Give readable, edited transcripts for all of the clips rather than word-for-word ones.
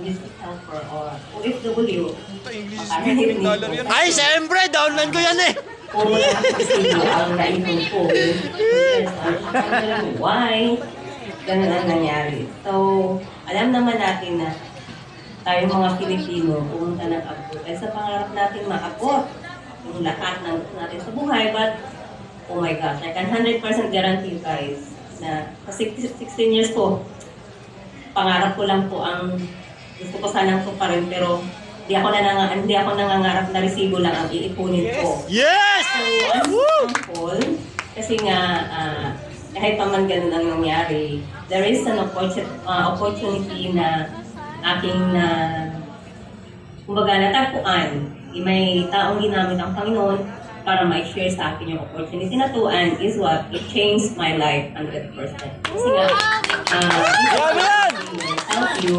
business helper or OFW. Ay, siyempre, downline ko yan eh. Puro lang kasi ang naipon ko. Why? Ganun ang nangyari. So, alam naman natin na tayong mga Pilipino pumunta ng abroad. Dahil sa pangarap natin maabot yung lahat ng gusto natin sa buhay. But, oh my gosh, I can 100% guarantee you guys na sa 16 years ko, pangarap ko lang po ang gusto ko sanang tuparin pero hindi ako nangangarap na resibo lang ang iipunin ko. Yes! So, I'm thankful kasi nga kahit pa man ganun ang nangyari, there is an opportunity na aking kumbaga natagpuan. May taong ginamit ang Panginoon para ma-share sa akin yung opportunity na to and is what it changed my life 100%. Kasi nga, thank you.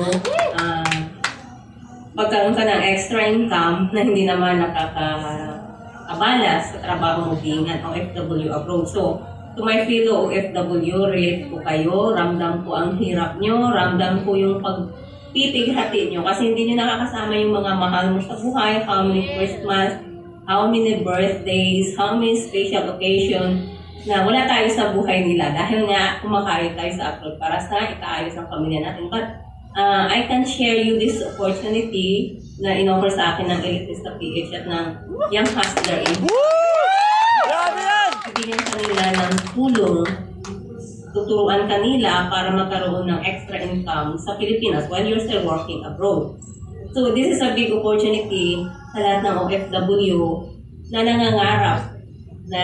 Magkaroon ka ng extra income na hindi naman nakakaabala sa trabaho mo being an OFW abroad. So, to my fellow OFW, rate ko kayo, ramdam ko ang hirap nyo, ramdam ko yung pagtitig-hati nyo kasi hindi nyo nakakasama yung mga mahal mo sa buhay, how many Christmas, how many birthdays, how many special occasion na wala tayo sa buhay nila dahil nga kumakain tayo sa abroad para sa ikaayos ang pamilya natin. But I can share you this opportunity na in-offer sa akin ng Elitista PH at ng Young Hustler in. Bibigyan kanila ng tulong, tuturuan kanila para magkaroon ng extra income sa Pilipinas while you're still working abroad. So this is a big opportunity sa lahat ng OFW na nangangarap na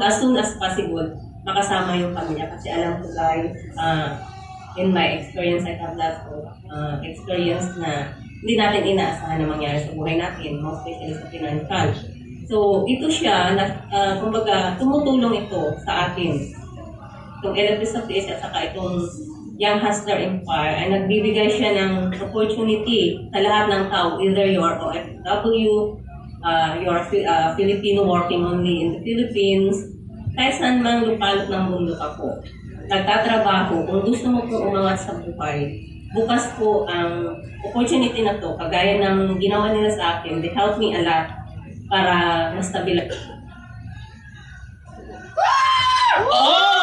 as soon as possible makasama yung pamilya kasi alam ko guys, in my experience, I have lots of experience na hindi natin inaasahan na mangyari sa buhay natin, most especially sa financial. So, ito siya, kumbaga, tumutulong ito sa atin. Itong Elitista PH at saka itong Young Hustler Empire ay nagbibigay siya ng opportunity sa lahat ng tao, either you're OFW, you're Filipino working only in the Philippines, kahit saan mang lupalot ng mundo ako. Nagtatrabaho, kung gusto mo po umangat sa buhay, bukas po ang opportunity na to, kagaya ng ginawa nila sa akin, they helped me a lot para mas stabilize. Oh!